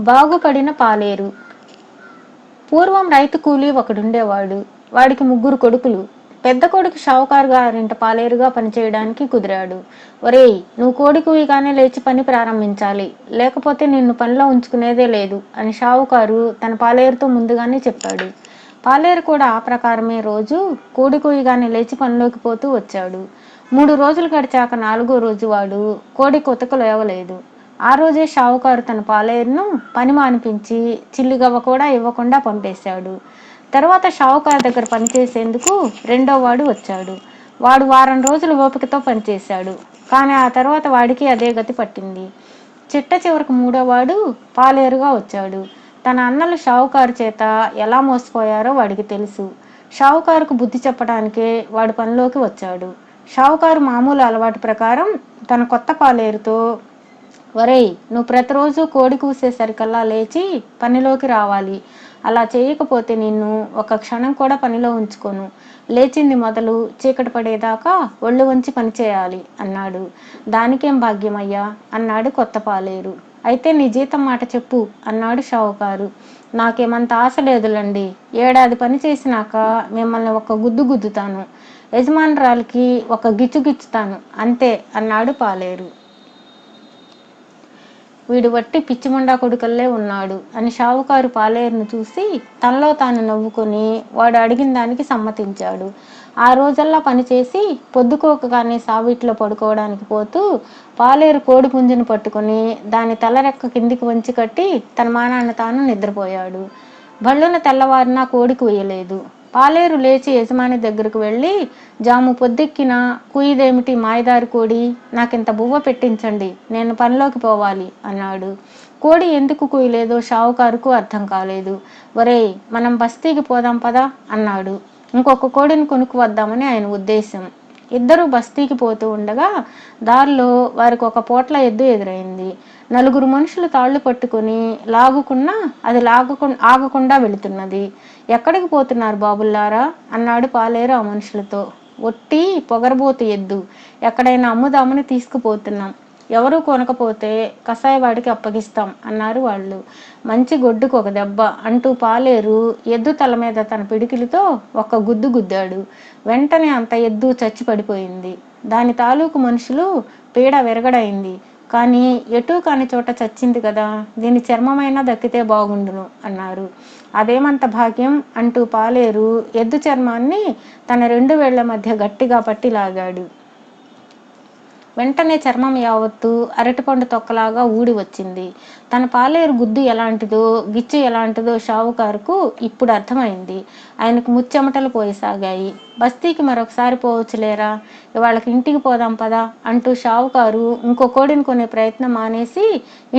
బాగుపడిన పాలేరు. పూర్వం రైతు కూలీ ఒకడుండేవాడు. వాడికి 3 కొడుకులు. పెద్ద కొడుకు షావుకారు గారింట పాలేరుగా పనిచేయడానికి కుదిరాడు. ఒరేయ్, నువ్వు కోడికూయగానే లేచి పని ప్రారంభించాలి, లేకపోతే నిన్ను పనిలో ఉంచుకునేదే లేదు అని షావుకారు తన పాలేరుతో ముందుగానే చెప్పాడు. పాలేరు కూడా ఆ ప్రకారమే రోజు కోడికూయగానే లేచి పనిలోకి పోతూ వచ్చాడు. 3 రోజులు గడిచాక 4వ రోజు వాడు కోడి కొతకు లేవలేదు. ఆ రోజే షావుకారు తన పాలేరును పని మానిపించి చిల్లిగవ్వ కూడా ఇవ్వకుండా పంపేశాడు. తర్వాత షావుకారు దగ్గర పనిచేసేందుకు 2వ వాడు వచ్చాడు. వాడు వారం రోజులు ఓపికతో పనిచేశాడు. కానీ ఆ తర్వాత వాడికి అదే గతి పట్టింది. చిట్ట చివరకు 3వ వాడు పాలేరుగా వచ్చాడు. తన అన్నలు షావుకారు చేత ఎలా మోసపోయారో వాడికి తెలుసు. షావుకారుకు బుద్ధి చెప్పడానికే వాడు పనిలోకి వచ్చాడు. షావుకారు మామూలు అలవాటు ప్రకారం తన కొత్త పాలేరుతో, ఒరేయ్, నువ్వు ప్రతిరోజు కోడి కూసేసరికల్లా లేచి పనిలోకి రావాలి. అలా చేయకపోతే నిన్ను ఒక క్షణం కూడా పనిలో ఉంచుకోను. లేచింది మొదలు చీకటి పడేదాకా ఒళ్ళు వంచి పని చేయాలి అన్నాడు. దానికేం భాగ్యమయ్యా అన్నాడు కొత్త పాలేరు. అయితే నీ జీతం మాట చెప్పు అన్నాడు షావుకారు. నాకేమంత ఆశ లేదులండి. ఏడాది పని చేసినాక మిమ్మల్ని ఒక గుద్దు గుద్దుతాను, యజమానురాలికి ఒక గిచ్చు గిచ్చుతాను అంతే అన్నాడు పాలేరు. వీడు వట్టి పిచ్చిమండా కొడుకల్లే ఉన్నాడు అని షావుకారు పాలేరును చూసి తనలో తాను నవ్వుకొని వాడు అడిగిన దానికి సమ్మతించాడు. ఆ రోజల్లా పనిచేసి పొద్దుకోకగానే సావిట్లో పడుకోవడానికి పోతూ పాలేరు కోడి పుంజును పట్టుకొని దాని తలరెక్క కిందికి వంచి కట్టి తన మానాన్ని తాను నిద్రపోయాడు. బళ్ళున తెల్లవారినా కోడి కూయలేదు. పాలేరు లేచి యజమాని దగ్గరకు వెళ్ళి, జాము పొద్దెక్కిన కూయిదేమిటి మాయదారి కోడి, నాకింత బువ్వ పెట్టించండి, నేను పనిలోకి పోవాలి అన్నాడు. కోడి ఎందుకు కూయలేదో షావుకారుకు అర్థం కాలేదు. ఒరేయ్, మనం బస్తీకి పోదాం పదా అన్నాడు. ఇంకొక కోడిని కొనుక్కు వద్దామని ఆయన ఉద్దేశం. ఇద్దరు బస్తీకి పోతూ ఉండగా దారిలో వారికి ఒక పోట్ల ఎద్దు ఎదురైంది. 4 మనుషులు తాళ్లు పట్టుకుని లాగుకున్నా అది ఆగకుండా వెళుతున్నది. ఎక్కడికి పోతున్నారు బాబుల్లారా అన్నాడు పాలేరు ఆ మనుషులతో. ఒట్టి పొగరబోతు ఎద్దు, ఎక్కడైనా అమ్ముదామని తీసుకుపోతున్నాం, ఎవరూ కొనకపోతే కసాయివాడికి అప్పగిస్తాం అన్నారు వాళ్ళు. మంచి గొడ్డుకు ఒక దెబ్బ అంటూ పాలేరు ఎద్దు తల మీద తన పిడికిలితో ఒక గుద్దు గుద్దాడు. వెంటనే అంత ఎద్దు చచ్చి పడిపోయింది. దాని తాలూకు మనుషులు పీడ విరగడైంది. కానీ ఎటూ కాని చోట చచ్చింది కదా, దీని చర్మమైనా దక్కితే బాగుండును అన్నారు. అదేమంత భాగ్యం అంటూ పాలేరు ఎద్దు చర్మాన్ని తన 2 వేళ్ల మధ్య గట్టిగా పట్టి లాగాడు. వెంటనే చర్మం యావత్తు అరటిపండు తొక్కలాగా ఊడి వచ్చింది. తన పాలేరు గుద్దు ఎలాంటిదో గిచ్చు ఎలాంటిదో షావుకారుకు ఇప్పుడు అర్థమైంది. ఆయనకు ముచ్చెమటలు పోయసాగాయి. బస్తీకి మరొకసారి పోవచ్చులేరా, ఇవాళకి ఇంటికి పోదాం పదా అంటూ షావుకారు ఇంకో కోడిని కొనే ప్రయత్నం మానేసి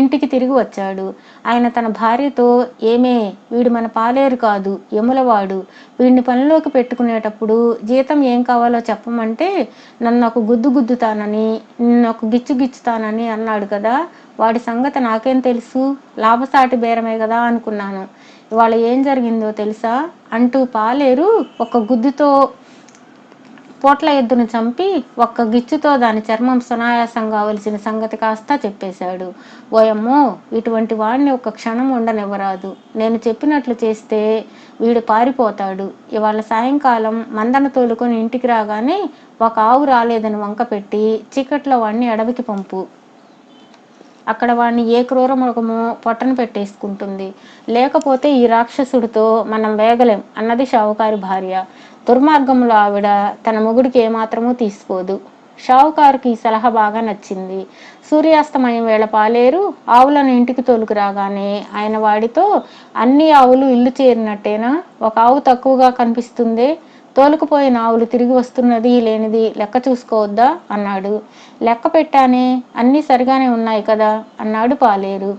ఇంటికి తిరిగి వచ్చాడు. ఆయన తన భార్యతో, ఏమే, వీడు మన పాలేరు కాదు, యములవాడు. వీడిని పనిలోకి పెట్టుకునేటప్పుడు జీతం ఏం కావాలో చెప్పమంటే నన్ను ఒక గుద్దు గుద్దుతానని, నిన్ను ఒక గిచ్చు గిచ్చుతానని అన్నాడు కదా, వాడి సంగతి నాకేం తెలుసు, లాభసాటి బేరమే కదా అనుకున్నాను. ఇవాళ ఏం జరిగిందో తెలుసా అంటూ పాలేరు ఒక గుద్దుతో పోట్ల ఎద్దును చంపి ఒక్క గిచ్చుతో దాని చర్మం సునాయాసం కావలసిన సంగతి కాస్తా చెప్పేశాడు. ఓయమ్మో, ఇటువంటి వాడిని ఒక క్షణం ఉండనివ్వరాదు. నేను చెప్పినట్లు చేస్తే వీడు పారిపోతాడు. ఇవాళ సాయంకాలం మందను తోలుకొని ఇంటికి రాగానే ఒక ఆవు రాలేదని వంక పెట్టి చీకట్లో వాడిని అడవికి పంపు. అక్కడ వాడిని ఏ క్రూర మృగమో పొట్టను పెట్టేసుకుంటుంది. లేకపోతే ఈ రాక్షసుడితో మనం వేగలేం అన్నది షావుకారి భార్య. దుర్మార్గములో ఆవిడ తన మొగుడికి ఏమాత్రమూ తీసుకోదు. షావుకారుకి ఈ సలహా బాగా నచ్చింది. సూర్యాస్తమయం వేళ పాలేరు ఆవులను ఇంటికి తోలుకు రాగానే ఆయన వాడితో, అన్ని ఆవులు ఇల్లు చేరినట్టేనా, ఒక ఆవు తక్కువగా కనిపిస్తుందే, తోలుకుపోయిన ఆవులు తిరిగి వస్తున్నది లేనిది లెక్క చూసుకోవద్దా అన్నాడు. లెక్క పెట్టానే, అన్నీ సరిగానే ఉన్నాయి కదా అన్నాడు పాలేరు.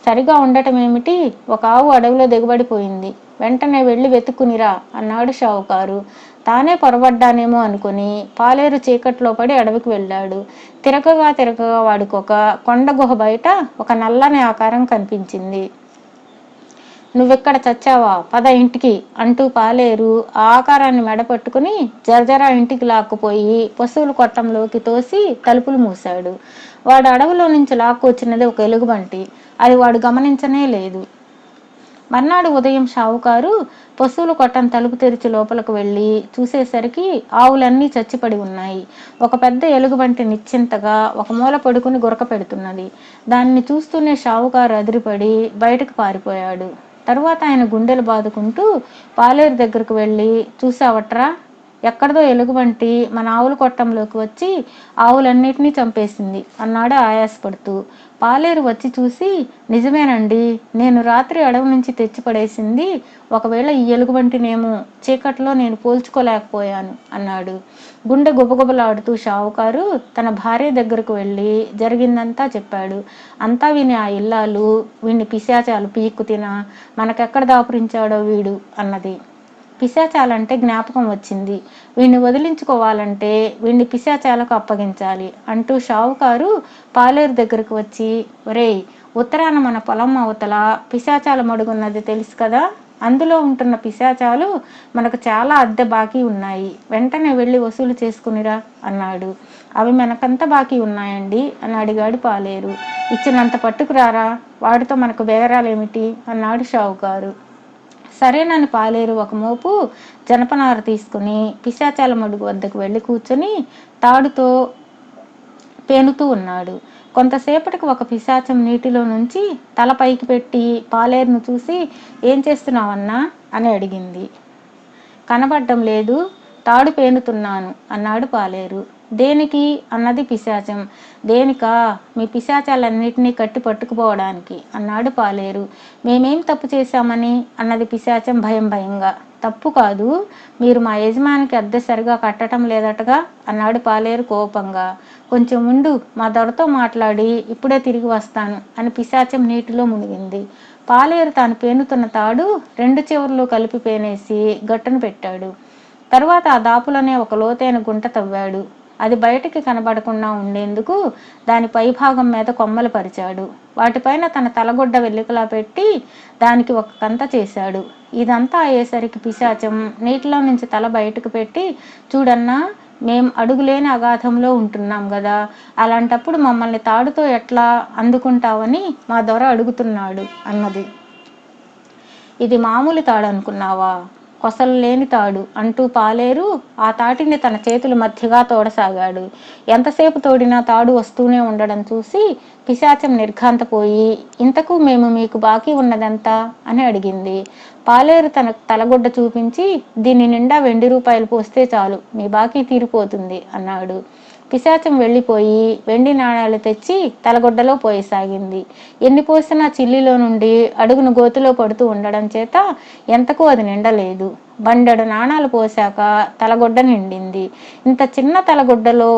సరిగా ఉండటం ఏమిటి, ఒక ఆవు అడవిలో దిగబడిపోయింది, వెంటనే వెళ్ళి వెతుక్కునిరా అన్నాడు షావుకారు. తానే పొరబడ్డానేమో అనుకుని పాలేరు చీకట్లో పడి అడవికి వెళ్ళాడు. తిరగగా వాడికి ఒక కొండ గుహ బయట ఒక నల్లని ఆకారం కనిపించింది. నువ్వెక్కడ చచ్చావా, పద ఇంటికి అంటూ పాలేరు ఆ ఆకారాన్ని మెడపట్టుకుని జరజరా ఇంటికి లాక్కుపోయి పశువుల కొట్టంలోకి తోసి తలుపులు మూశాడు. వాడు అడవిలో నుంచి లాక్కు వచ్చినది ఒక ఎలుగుబంటి. అది వాడు గమనించనే లేదు. మర్నాడు ఉదయం షావుకారు పశువుల కొట్టం తలుపు తెరిచి లోపలికి వెళ్ళి చూసేసరికి ఆవులన్నీ చచ్చిపడి ఉన్నాయి. ఒక పెద్ద ఎలుగుబంటి నిశ్చింతగా ఒక మూల పడుకుని గురక పెడుతున్నది. దానిని చూస్తూనే షావుకారు అదిరిపడి బయటకు పారిపోయాడు. తరువాత ఆయన గుండెలు బాదుకుంటూ పాలేరు దగ్గరకు వెళ్ళి, చూసావట్రా, ఎక్కడదో ఎలుగుబంటి మన ఆవుల కొట్టంలోకి వచ్చి ఆవులన్నిటినీ చంపేసింది అన్నాడు ఆయాసపడుతూ. పాలేరు వచ్చి చూసి, నిజమేనండి, నేను రాత్రి అడవి నుంచి తెచ్చి పడేసింది. ఒకవేళ ఈ ఎలుగుబంటినేమో, చీకట్లో నేను పోల్చుకోలేకపోయాను అన్నాడు. గుండె గుబగుబలాడుతూ షావుకారు తన భార్య దగ్గరకు వెళ్ళి జరిగిందంతా చెప్పాడు. అంతా విని ఆ ఇల్లాలు, వీడిని పిశాచాలు పీక్కు తినా, మనకెక్కడ దాపురించాడో వీడు అన్నది. పిశాచాలంటే జ్ఞాపకం వచ్చింది. వీడిని వదిలించుకోవాలంటే వీడిని పిశాచాలకు అప్పగించాలి అంటూ షావుకారు పాలేరు దగ్గరకు వచ్చి, ఒరేయ్, ఉత్తరాన మన పొలం అవతల పిశాచాల మడుగున్నది తెలుసు కదా, అందులో ఉంటున్న పిశాచాలు మనకు చాలా అద్దె బాకీ ఉన్నాయి, వెంటనే వెళ్ళి వసూలు చేసుకునిరా అన్నాడు. అవి మనకంత బాకీ ఉన్నాయండి అని అడిగాడు పాలేరు. ఇచ్చినంత పట్టుకురారా, వాటితో మనకు బేరాలేమిటి అన్నాడు షావుకారు. సరేనని పాలేరు ఒక మోపు జనపనార తీసుకుని పిశాచాల మడుగు వద్దకు వెళ్ళి కూర్చొని తాడుతో పేనుతూ ఉన్నాడు. కొంతసేపటికి ఒక పిశాచం నీటిలో నుంచి తల పైకి పెట్టి పాలేరును చూసి, ఏం చేస్తున్నావన్నా అని అడిగింది. కనబడ్డం లేదు, తాడు పేనుతున్నాను అన్నాడు పాలేరు. దేనికి అన్నది పిశాచం. దేనికా, మీ పిశాచాలన్నిటినీ కట్టి పట్టుకుపోవడానికి అన్నాడు పాలేరు. మేమేం తప్పు చేశామని అన్నది పిశాచం భయంగా. తప్పు కాదు, మీరు మా యజమానికి అద్దె సరిగా కట్టడం లేదటగా అన్నాడు పాలేరు కోపంగా. కొంచెం ఉండు, మా దొరతో మాట్లాడి ఇప్పుడే తిరిగి వస్తాను అని పిశాచం నీటిలో మునిగింది. పాలేరు తాను పేనుతున్న తాడు రెండు చివర్లు కలిపి పేనేసి గట్టును పెట్టాడు. తరువాత ఆ దాపులోనే ఒక లోతైన గుంట తవ్వాడు. అది బయటికి కనబడకుండా ఉండేందుకు దాని పైభాగం మీద కొమ్మలు పరిచాడు. వాటిపైన తన తలగొడ్డ వెల్లికలా పెట్టి దానికి ఒక కంత చేశాడు. ఇదంతా అయ్యేసరికి పిశాచం నీటిలో నుంచి తల బయటకు పెట్టి, చూడన్నా, మేం అడుగులేని అగాధంలో ఉంటున్నాం గదా, అలాంటప్పుడు మమ్మల్ని తాడుతో ఎట్లా అందుకుంటావని మా దొర అడుగుతున్నాడు అన్నది. ఇది మామూలు తాడు అనుకున్నావా, కొసలు లేని తాడు అంటూ పాలేరు ఆ తాటిని తన చేతుల మధ్యగా తోడసాగాడు. ఎంతసేపు తోడినా తాడు వస్తూనే ఉండడం చూసి పిశాచం నిర్ఘాంతపోయి, ఇంతకు మేము మీకు బాకీ ఉన్నదెంత అని అడిగింది. పాలేరు తన తలగొడ్డ చూపించి, దీని నిండా ₹20 పోస్తే చాలు, మీ బాకీ తీరిపోతుంది అన్నాడు. పిశాచం వెళ్ళిపోయి వెండి నాణాలు తెచ్చి తలగొడ్డలో పోయసాగింది. ఎన్ని పోసినా చిల్లిలో నుండి అడుగును గోతిలో పడుతూ ఉండడం చేత ఎంతకు అది నిండలేదు. బండెడు నాణాలు పోశాక తలగొడ్డ నిండింది. ఇంత చిన్న తలగొడ్డలో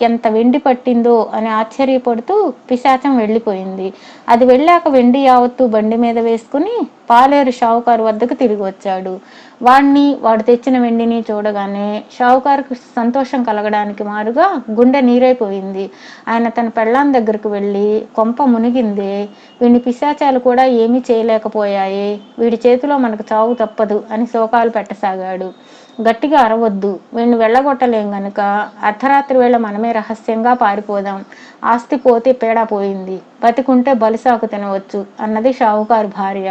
ఎంత వెండి పట్టిందో అని ఆశ్చర్యపడుతూ పిశాచం వెళ్ళిపోయింది. అది వెళ్ళాక వెండి యావత్తు బండి మీద వేసుకుని పాలేరు షావుకారు వద్దకు తిరిగి వచ్చాడు. వాడు తెచ్చిన వెండిని చూడగానే షావుకారుకు సంతోషం కలగడానికి మారుగా గుండె నీరైపోయింది. ఆయన తన పెళ్ళాం దగ్గరకు వెళ్ళి, కొంప మునిగిందే, వీడిని పిశాచాలు కూడా ఏమీ చేయలేకపోయాయే, వీడి చేతిలో మనకు చావు తప్పదు అని శోకాలు పెట్టసాగాడు. గట్టిగా అరవద్దు, వీడిని వెళ్ళగొట్టలేం గనుక అర్ధరాత్రి వేళ మనమే రహస్యంగా పారిపోదాం. ఆస్తి పోతే పేడ పోయింది, బతికుంటే బలిసాకు తినవచ్చు అన్నది షావుకారు భార్య.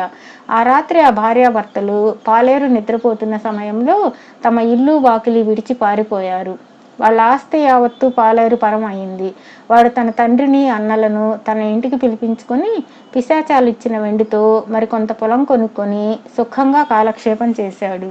ఆ రాత్రి ఆ భార్యాభర్తలు పాలేరు నిద్రపోతున్న సమయంలో తమ ఇల్లు వాకిలి విడిచి పారిపోయారు. వాళ్ళ ఆస్తి యావత్తు పాలేరు పరం అయింది. వాడు తన తండ్రిని అన్నలను తన ఇంటికి పిలిపించుకొని పిశాచాలు ఇచ్చిన వెండితో మరికొంత పొలం కొనుక్కొని సుఖంగా కాలక్షేపం చేశాడు.